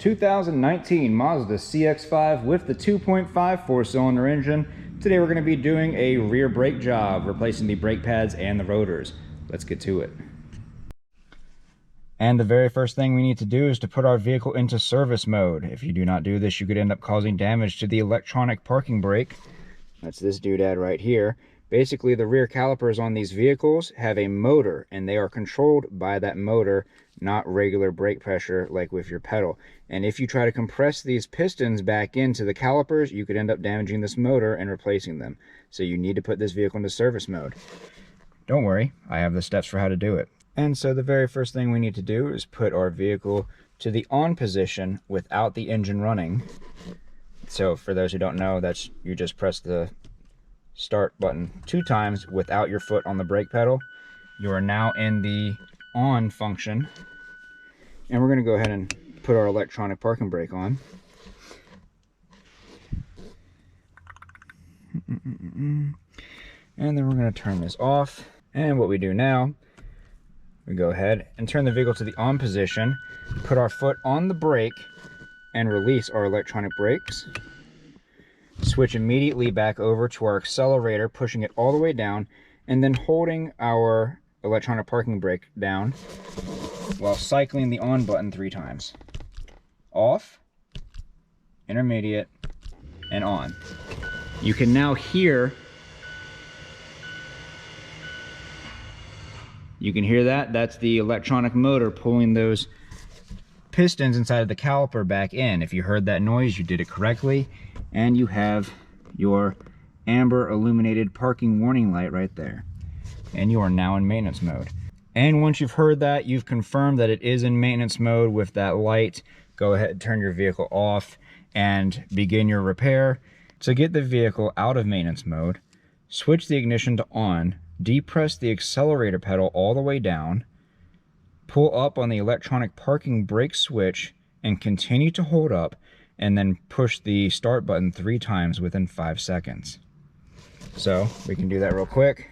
2019 Mazda CX5 with the 2.5 four-cylinder engine. Today we're going to be doing a rear brake job, replacing the brake pads and the rotors. Let's get to it. And the very first thing we need to do is to put our vehicle into service mode. If you do not do this, you could end up causing damage to the electronic parking brake. That's this doodad right here. Basically, the rear calipers on these vehicles have a motor, and they are controlled by that motor, not regular brake pressure like with your pedal. And if you try to compress these pistons back into the calipers, you could end up damaging this motor and replacing them. So you need to put this vehicle into service mode. Don't worry, I have the steps for how to do it. And so the very first thing we need to do is put our vehicle to the on position without the engine running. So for those who don't know, that's you just press the start button 2 times without your foot on the brake pedal. You are now in the on function, and we're going to go ahead and put our electronic parking brake on. And then we're going to turn this off. And what we do now, we go ahead and turn the vehicle to the on position, put our foot on the brake, and release our electronic brakes. Switch immediately back over to our accelerator, pushing it all the way down, and then holding our electronic parking brake down while cycling the on button 3 times. Off, intermediate, and on. You can now hear, that? That's the electronic motor pulling those pistons inside of the caliper back in. If you heard that noise, you did it correctly. And you have your amber illuminated parking warning light right there. And you are now in maintenance mode. And once you've heard that, you've confirmed that it is in maintenance mode with that light, go ahead and turn your vehicle off and begin your repair. To get the vehicle out of maintenance mode, switch the ignition to on, depress the accelerator pedal all the way down, pull up on the electronic parking brake switch, and continue to hold up, and then push the start button 3 times within 5 seconds. So we can do that real quick.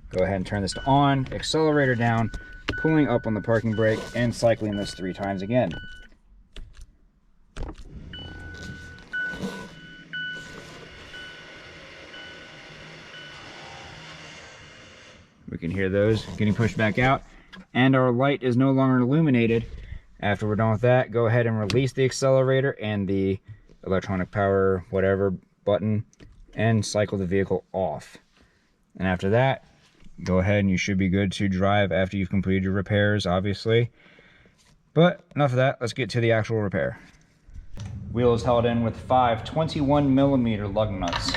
Go ahead and turn this to on, accelerator down, pulling up on the parking brake, and cycling this 3 times again. We can hear those getting pushed back out, and our light is no longer illuminated. After we're done with that, go ahead and release the accelerator and the electronic power whatever button and cycle the vehicle off. And after that, go ahead and you should be good to drive after you've completed your repairs, obviously. But enough of that, let's get to the actual repair. Wheel is held in with 5 21mm lug nuts.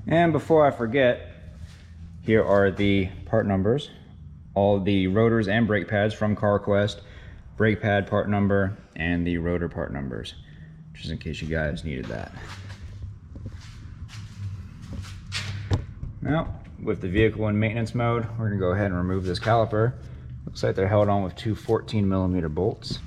And before I forget, here are the part numbers, all the rotors and brake pads from CarQuest, brake pad part number, and the rotor part numbers, just in case you guys needed that. Now, with the vehicle in maintenance mode, we're gonna go ahead and remove this caliper. Looks like they're held on with 2 14mm bolts.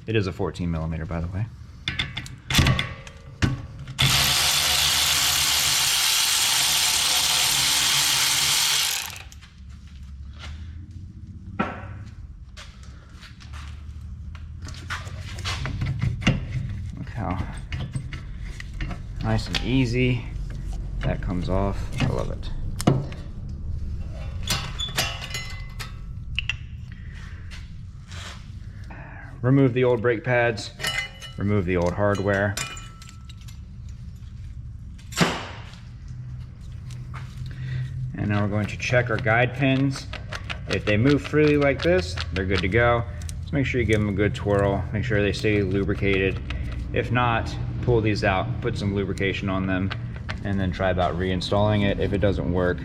It is a 14mm, by the way. Look how nice and easy that comes off. I love it. Remove the old brake pads, remove the old hardware. And now we're going to check our guide pins. If they move freely like this, they're good to go. Just make sure you give them a good twirl, make sure they stay lubricated. If not, pull these out, put some lubrication on them, and then try about reinstalling it. If it doesn't work,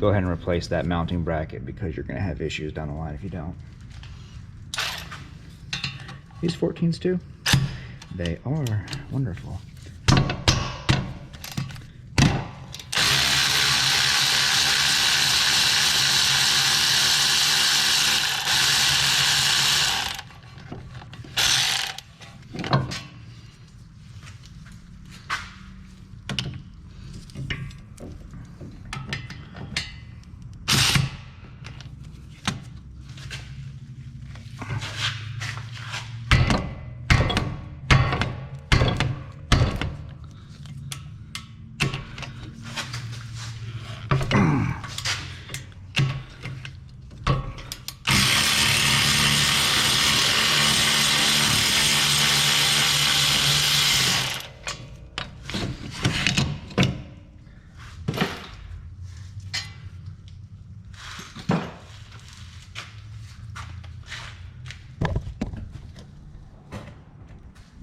go ahead and replace that mounting bracket, because you're going to have issues down the line if you don't. These 14s too, they are wonderful.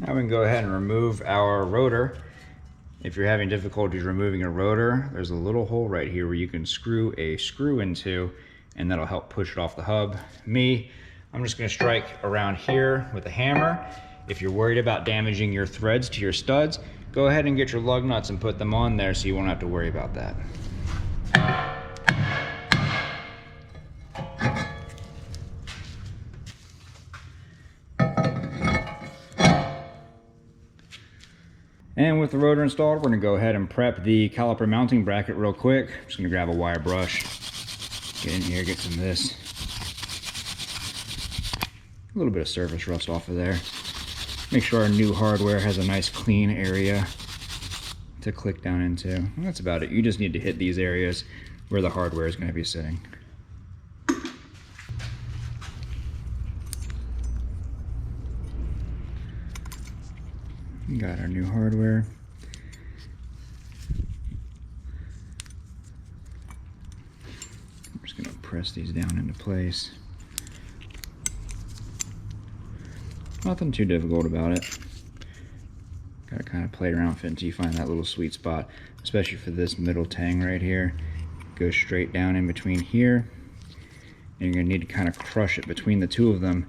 Now we can go ahead and remove our rotor. If you're having difficulties removing a rotor, there's a little hole right here where you can screw a screw into, and that'll help push it off the hub. I'm just gonna strike around here with a hammer. If you're worried about damaging your threads to your studs, go ahead and get your lug nuts and put them on there so you won't have to worry about that. And with the rotor installed, we're gonna go ahead and prep the caliper mounting bracket real quick. I'm just gonna grab a wire brush, get in here, get some of this. A little bit of surface rust off of there. Make sure our new hardware has a nice clean area to click down into. And that's about it. You just need to hit these areas where the hardware is gonna be sitting. Got our new hardware. I'm just going to press these down into place. Nothing too difficult about it. Got to kind of play around with it until you find that little sweet spot, especially for this middle tang right here. Go straight down in between here. And you're going to need to kind of crush it between the two of them.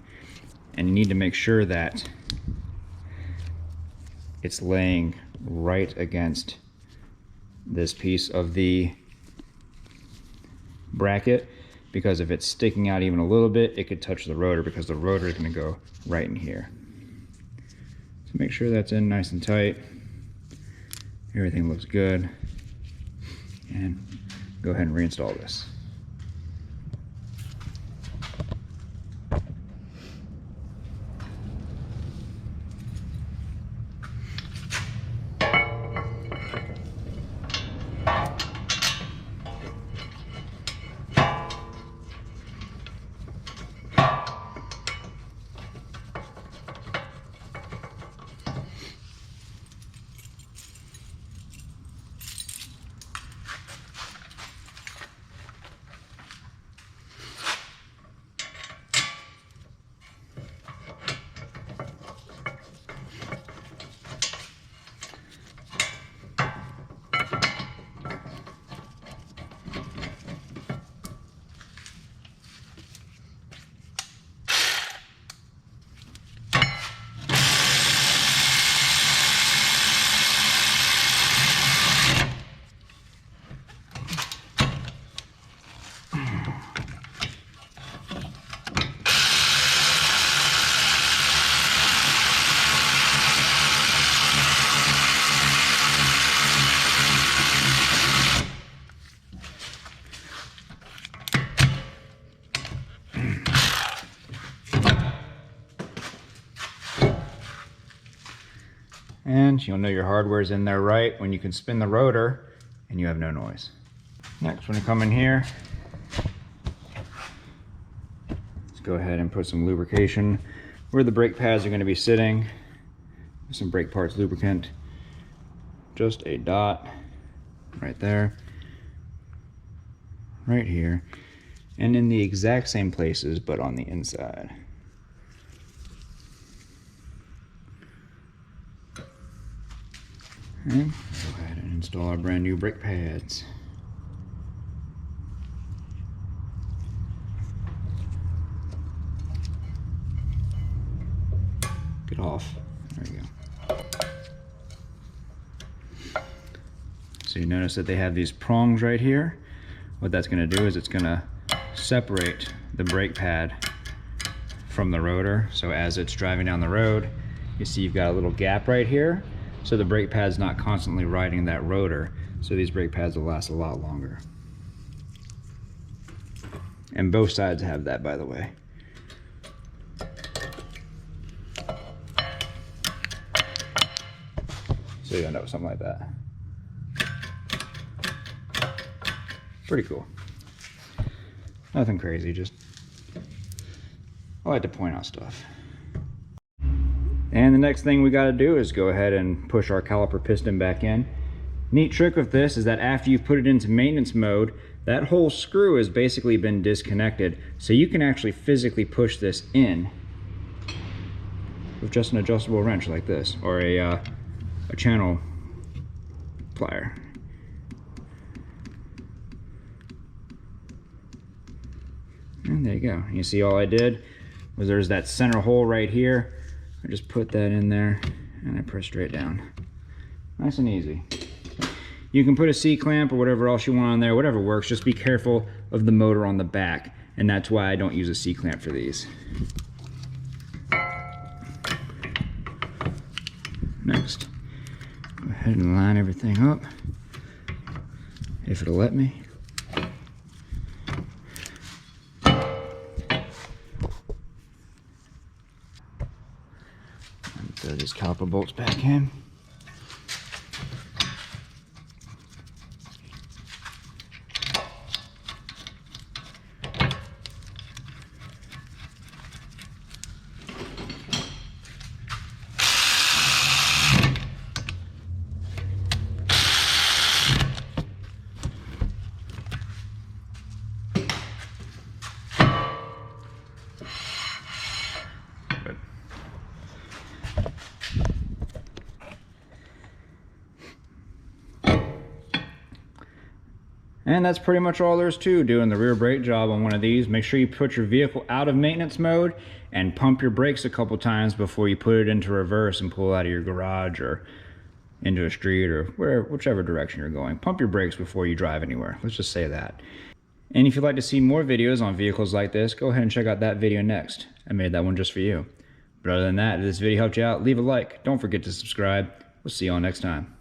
And you need to make sure that it's laying right against this piece of the bracket, because if it's sticking out even a little bit, it could touch the rotor, because the rotor is going to go right in here. So make sure that's in nice and tight. Everything looks good. And go ahead and reinstall this. And you'll know your hardware's in there right when you can spin the rotor and you have no noise. Next, when you come in here, let's go ahead and put some lubrication where the brake pads are going to be sitting. Some brake parts lubricant, just a dot right there, right here, and in the exact same places but on the inside. And go ahead and install our brand new brake pads. it off. There we go. So you notice that they have these prongs right here. What that's going to do is it's going to separate the brake pad from the rotor. So as it's driving down the road, you see you've got a little gap right here. So the brake pad's not constantly riding that rotor. So these brake pads will last a lot longer. And both sides have that, by the way. So you end up with something like that. Pretty cool. Nothing crazy, just I like to point out stuff. And the next thing we got to do is go ahead and push our caliper piston back in. Neat trick with this is that after you put it into maintenance mode, that whole screw has basically been disconnected, so you can actually physically push this in with just an adjustable wrench like this, or a channel plier. And there you go. You see all I did was there's that center hole right here. I just put that in there and I press straight down. Nice and easy. You can put a C-clamp or whatever else you want on there, whatever works. Just be careful of the motor on the back, and that's why I don't use a C-clamp for these. Next, go ahead and line everything up, if it'll let me. And throw these caliper bolts back in. And that's pretty much all there's to doing the rear brake job on one of these. Make sure you put your vehicle out of maintenance mode and pump your brakes a couple times before you put it into reverse and pull out of your garage or into a street or whichever direction you're going. Pump your brakes before you drive anywhere. Let's just say that. And if you'd like to see more videos on vehicles like this, go ahead and check out that video next. I made that one just for you. But other than that, if this video helped you out, leave a like. Don't forget to subscribe. We'll see you all next time.